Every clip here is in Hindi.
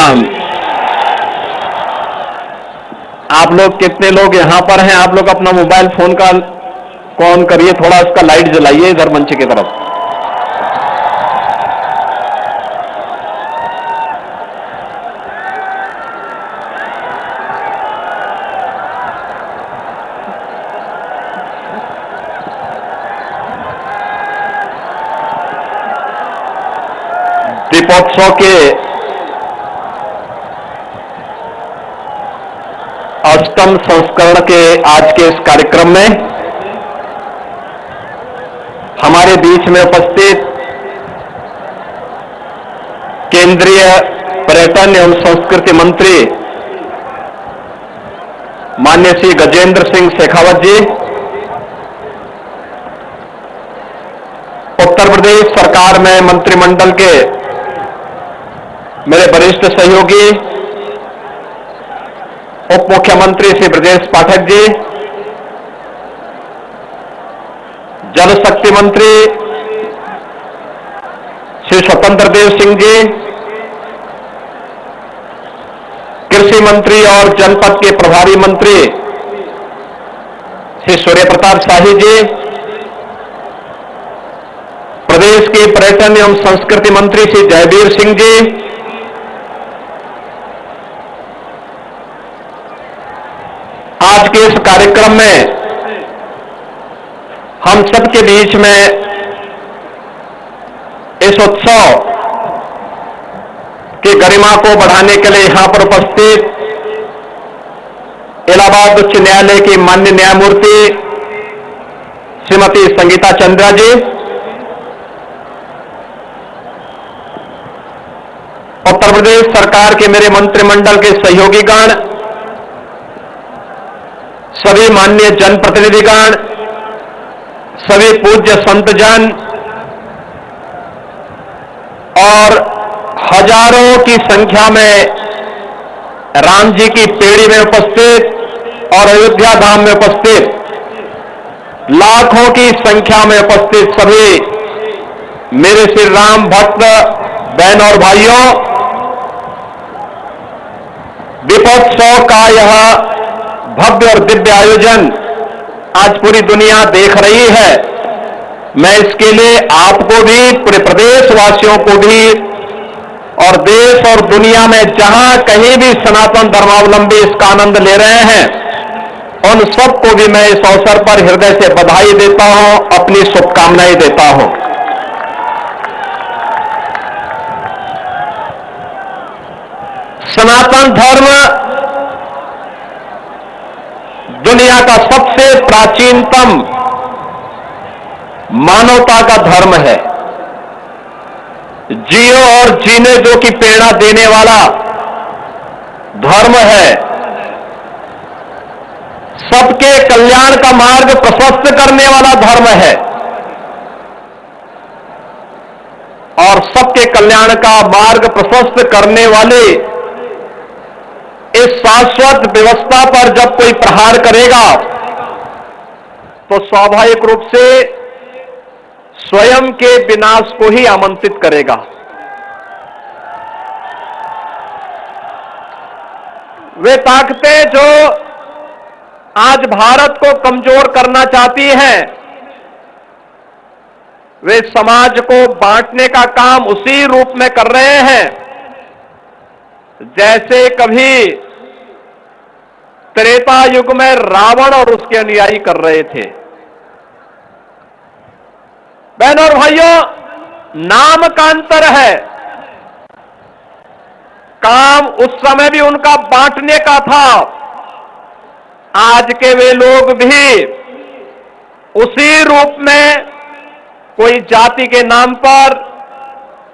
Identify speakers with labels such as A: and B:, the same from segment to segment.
A: राम। आप लोग कितने लोग यहां पर हैं? आप लोग अपना मोबाइल फोन का ऑन करिए, थोड़ा उसका लाइट जलाइए इधर मंच की तरफ। दीपोत्सव के 8वें संस्करण के आज के इस कार्यक्रम में हमारे बीच में उपस्थित केंद्रीय पर्यटन एवं संस्कृति मंत्री माननीय श्री गजेंद्र सिंह शेखावत जी, उत्तर प्रदेश सरकार में मंत्रिमंडल के मेरे वरिष्ठ सहयोगी उप मुख्यमंत्री श्री ब्रजेश पाठक जी, जल शक्ति मंत्री श्री स्वतंत्र देव सिंह जी, कृषि मंत्री और जनपद के प्रभारी मंत्री श्री सूर्य प्रताप शाही जी, प्रदेश के पर्यटन एवं संस्कृति मंत्री श्री जयवीर सिंह जी, आज के इस कार्यक्रम में हम सबके बीच में इस उत्सव की गरिमा को बढ़ाने के लिए यहां पर उपस्थित इलाहाबाद उच्च न्यायालय की माननीय न्यायमूर्ति श्रीमती संगीता चंद्रा जी, उत्तर प्रदेश सरकार के मेरे मंत्रिमंडल के सहयोगीगण, सभी माननीय जनप्रतिनिधिगण, सभी पूज्य संतजन और हजारों की संख्या में राम जी की पेड़ी में उपस्थित और अयोध्या धाम में उपस्थित लाखों की संख्या में उपस्थित सभी मेरे श्री राम भक्त बहन और भाइयों, दीपोत्सव का यह भव्य और दिव्य आयोजन आज पूरी दुनिया देख रही है। मैं इसके लिए आपको भी, पूरे प्रदेशवासियों को भी और देश और दुनिया में जहां कहीं भी सनातन धर्मावलंबी इसका आनंद ले रहे हैं, उन सबको भी मैं इस अवसर पर हृदय से बधाई देता हूं, अपनी शुभकामनाएं देता हूं। सनातन धर्म दुनिया का सबसे प्राचीनतम मानवता का धर्म है। जियो और जीने दो की प्रेरणा देने वाला धर्म है। सबके कल्याण का मार्ग प्रशस्त करने वाला धर्म है और सबके कल्याण का मार्ग प्रशस्त करने वाले इस शाश्वत व्यवस्था पर जब कोई प्रहार करेगा तो स्वाभाविक रूप से स्वयं के विनाश को ही आमंत्रित करेगा। वे ताकतें जो आज भारत को कमजोर करना चाहती हैं, वे समाज को बांटने का काम उसी रूप में कर रहे हैं जैसे कभी त्रेता युग में रावण और उसके अनुयायी कर रहे थे। बहनों और भाइयों, नाम का अंतर है। काम उस समय भी उनका बांटने का था, आज के वे लोग भी उसी रूप में कोई जाति के नाम पर,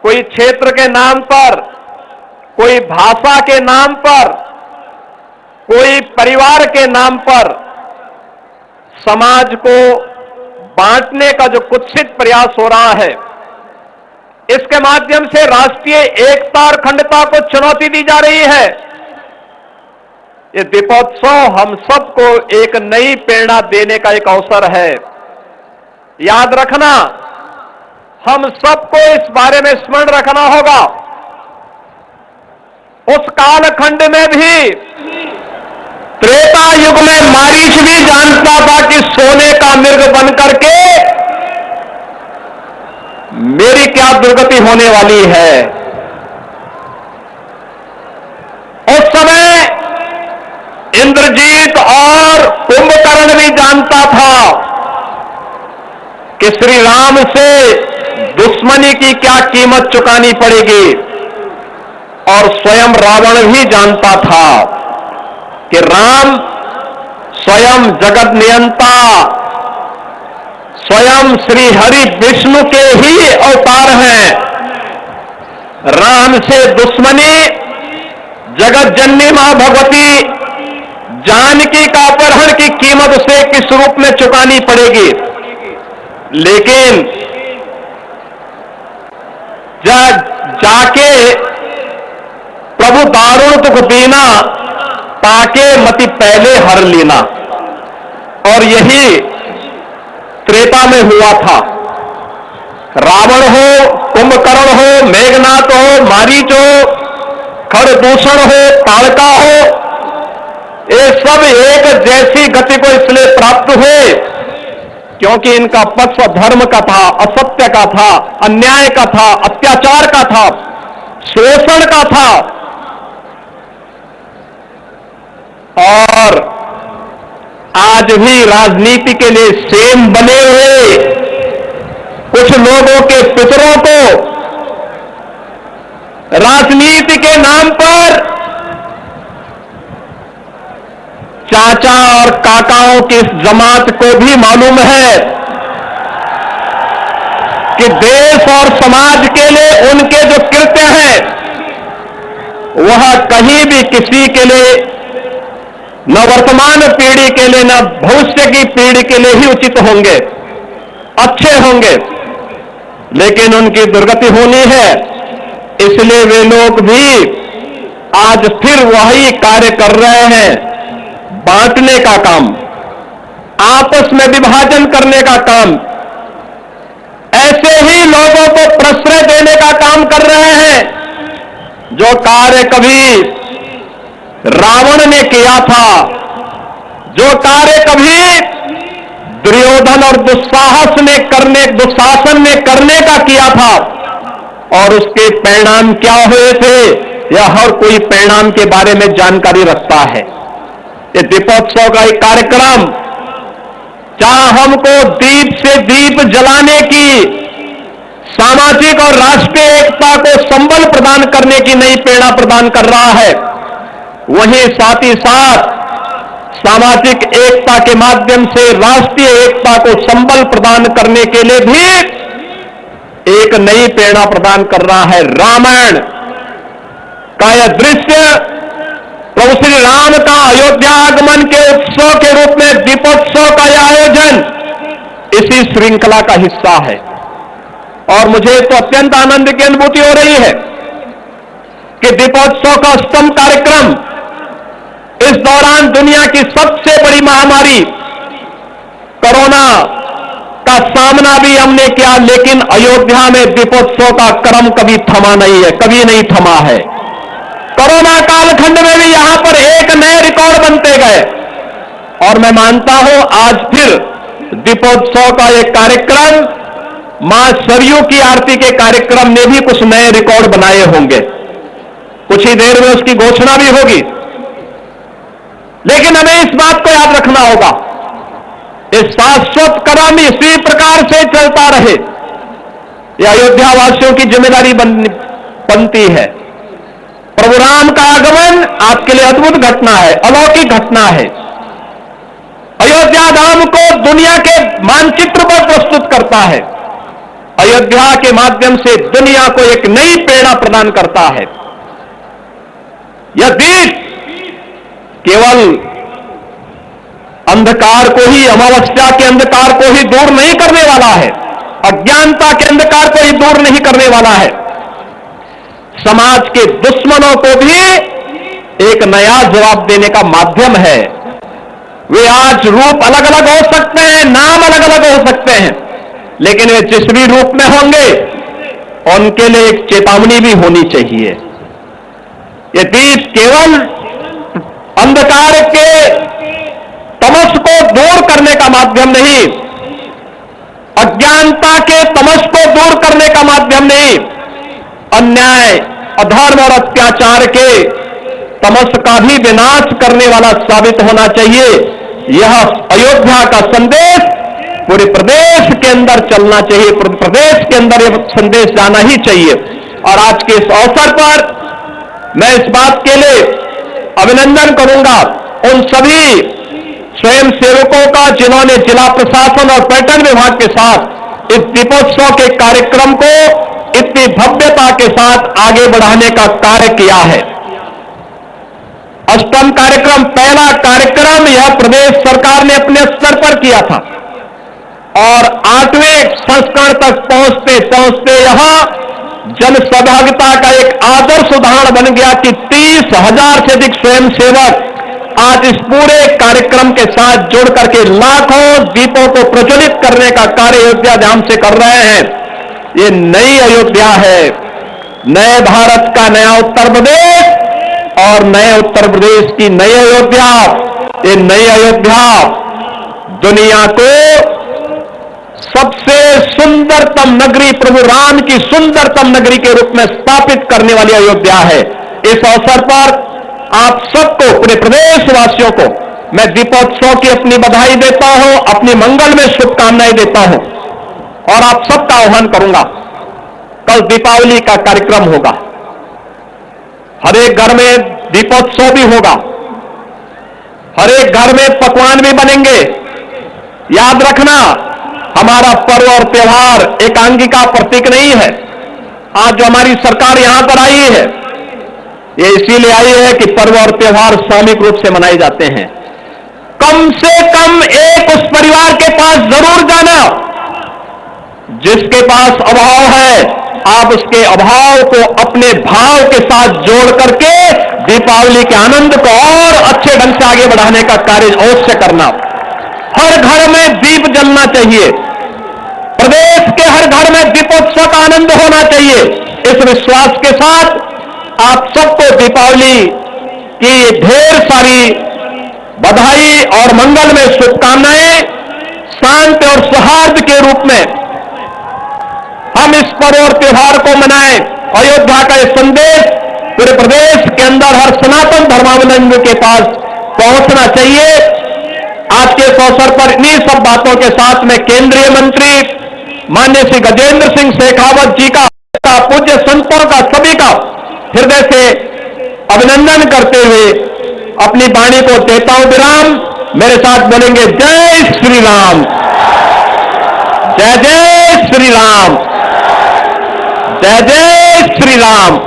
A: कोई क्षेत्र के नाम पर, कोई भाषा के नाम पर, कोई परिवार के नाम पर समाज को बांटने का जो कुत्सित प्रयास हो रहा है, इसके माध्यम से राष्ट्रीय एकता और अखंडता को चुनौती दी जा रही है। ये दीपोत्सव हम सबको एक नई प्रेरणा देने का एक अवसर है। याद रखना, हम सबको इस बारे में स्मरण रखना होगा। उस कालखंड में भी त्रेता युग में मारीच भी जानता था कि सोने का मृग बन करके मेरी क्या दुर्गति होने वाली है। उस समय इंद्रजीत और कुंभकर्ण भी जानता था कि श्री राम से दुश्मनी की क्या कीमत चुकानी पड़ेगी, और स्वयं रावण भी जानता था कि राम स्वयं जगत नियंता, स्वयं श्री हरि विष्णु के ही अवतार हैं। राम से दुश्मनी जगत जननी मां भगवती जानकी का अपहरण की कीमत उसे किस रूप में चुकानी पड़ेगी। लेकिन जाके प्रभु दारुण दुख देना ताके मति पहले हर लेना, और यही त्रेता में हुआ था। रावण हो, कुंभकर्ण हो, मेघनाथ हो, मारीच हो, खरदूषण हो, ताड़का हो, ये सब एक जैसी गति को इसलिए प्राप्त हुए क्योंकि इनका पक्ष धर्म का था, असत्य का था, अन्याय का था, अत्याचार का था, शोषण का था। और आज भी राजनीति के लिए सेम बने हुए कुछ लोगों के पुत्रों को राजनीति के नाम पर चाचा और काकाओं की इस जमात को भी मालूम है कि देश और समाज के लिए उनके जो कृत्य हैं वह कहीं भी किसी के लिए, न वर्तमान पीढ़ी के लिए न भविष्य की पीढ़ी के लिए ही उचित होंगे, अच्छे होंगे, लेकिन उनकी दुर्गति होनी है। इसलिए वे लोग भी आज फिर वही कार्य कर रहे हैं, बांटने का काम, आपस में विभाजन करने का काम, ऐसे ही लोगों को प्रश्रय देने का काम कर रहे हैं जो कार्य कभी रावण ने किया था, जो कार्य कभी दुर्योधन और दुस्साहस ने दुशासन ने करने का किया था, और उसके परिणाम क्या हुए थे यह हर कोई परिणाम के बारे में जानकारी रखता है। ये दीपोत्सव का एक कार्यक्रम जहां हमको दीप से दीप जलाने की, सामाजिक और राष्ट्रीय एकता को संबल प्रदान करने की नई प्रेरणा प्रदान कर रहा है, वहीं साथ ही साथ सामाजिक एकता के माध्यम से राष्ट्रीय एकता को संबल प्रदान करने के लिए भी एक नई प्रेरणा प्रदान कर रहा है। रामायण का यह दृश्य प्रभु श्री राम का अयोध्या आगमन के उत्सव के रूप में दीपोत्सव का यह आयोजन इसी श्रृंखला का हिस्सा है, और मुझे तो अत्यंत आनंद की अनुभूति हो रही है कि दीपोत्सव का स्तंभ कार्यक्रम इस दौरान दुनिया की सबसे बड़ी महामारी कोरोना का सामना भी हमने किया, लेकिन अयोध्या में दीपोत्सव का क्रम कभी थमा नहीं है, कभी नहीं थमा है। कोरोना कालखंड में भी यहां पर एक नए रिकॉर्ड बनते गए, और मैं मानता हूं आज फिर दीपोत्सव का एक कार्यक्रम मां सरयू की आरती के कार्यक्रम ने भी कुछ नए रिकॉर्ड बनाए होंगे, कुछ ही देर में उसकी घोषणा भी होगी। लेकिन हमें इस बात को याद रखना होगा, इस शाश्वत क्रम इसी प्रकार से चलता रहे, यह अयोध्या वासियों की जिम्मेदारी बनती है। प्रभु राम का आगमन आपके लिए अद्भुत घटना है, अलौकिक घटना है। अयोध्या धाम को दुनिया के मानचित्र पर प्रस्तुत करता है, अयोध्या के माध्यम से दुनिया को एक नई प्रेरणा प्रदान करता है। यह दीप केवल अंधकार को ही, अमावस्या के अंधकार को ही दूर नहीं करने वाला है, अज्ञानता के अंधकार को ही दूर नहीं करने वाला है, समाज के दुश्मनों को भी एक नया जवाब देने का माध्यम है। वे आज रूप अलग अलग हो सकते हैं, नाम अलग अलग हो सकते हैं, लेकिन वे जिस भी रूप में होंगे उनके लिए एक चेतावनी भी होनी चाहिए। ये दीप केवल अंधकार के तमस को दूर करने का माध्यम नहीं, अज्ञानता के तमस को दूर करने का माध्यम नहीं, अन्याय, अधर्म और अत्याचार के तमस का भी विनाश करने वाला साबित होना चाहिए। यह अयोध्या का संदेश पूरे प्रदेश के अंदर चलना चाहिए, पूरे प्रदेश के अंदर यह संदेश जाना ही चाहिए। और आज के इस अवसर पर मैं इस बात के लिए अभिनंदन करूंगा उन सभी स्वयं सेवकों का जिन्होंने जिला प्रशासन और पर्यटन विभाग के साथ इस दीपोत्सव के कार्यक्रम को इतनी भव्यता के साथ आगे बढ़ाने का कार्य किया है। अष्टम कार्यक्रम, पहला कार्यक्रम यह प्रदेश सरकार ने अपने स्तर पर किया था और 8वें संस्करण तक पहुंचते पहुंचते यह जन सहभागिता का एक आदर्श उदाहरण बन गया कि 30,000 से अधिक स्वयंसेवक आज इस पूरे कार्यक्रम के साथ जुड़ करके लाखों दीपों को प्रज्वलित करने का कार्य अयोध्या धाम से कर रहे हैं। ये नई अयोध्या है, नए भारत का नया उत्तर प्रदेश और नए उत्तर प्रदेश की नई अयोध्या। ये नई अयोध्या दुनिया को सबसे सुंदरतम नगरी, प्रभु राम की सुंदरतम नगरी के रूप में स्थापित करने वाली अयोध्या है। इस अवसर पर आप सबको, पूरे प्रदेशवासियों को मैं दीपोत्सव की अपनी बधाई देता हूं, अपनी मंगल में शुभकामनाएं देता हूं और आप सबका आह्वान करूंगा। कल दीपावली का कार्यक्रम होगा, हर एक घर में दीपोत्सव भी होगा, हर एक घर में पकवान भी बनेंगे। याद रखना, हमारा पर्व और त्योहार एकांगिका प्रतीक नहीं है। आज जो हमारी सरकार यहां पर आई है, ये इसीलिए आई है कि पर्व और त्योहार सामूहिक रूप से मनाए जाते हैं। कम से कम एक उस परिवार के पास जरूर जाना जिसके पास अभाव है। आप उसके अभाव को अपने भाव के साथ जोड़ करके दीपावली के आनंद को और अच्छे ढंग से आगे बढ़ाने का कार्य अवश्य करना। हर घर में दीप जलना चाहिए, प्रदेश के हर घर में दीपोत्सव का आनंद होना चाहिए। इस विश्वास के साथ आप सबको दीपावली की ढेर सारी बधाई और मंगल में शुभकामनाएं। शांति और सौहार्द के रूप में हम इस पर्व और त्योहार को मनाएं। अयोध्या का यह संदेश पूरे प्रदेश के अंदर हर सनातन धर्मावलंबी के पास पहुंचना चाहिए। आज के इस अवसर पर इन्हीं सब बातों के साथ में केंद्रीय मंत्री माननीय श्री गजेंद्र सिंह शेखावत जी का, पूज्य संतों का, सभी का हृदय से अभिनंदन करते हुए अपनी वाणी को देता हूं विराम। मेरे साथ बोलेंगे जय श्री राम, जय जय श्री राम, जय जय श्री राम।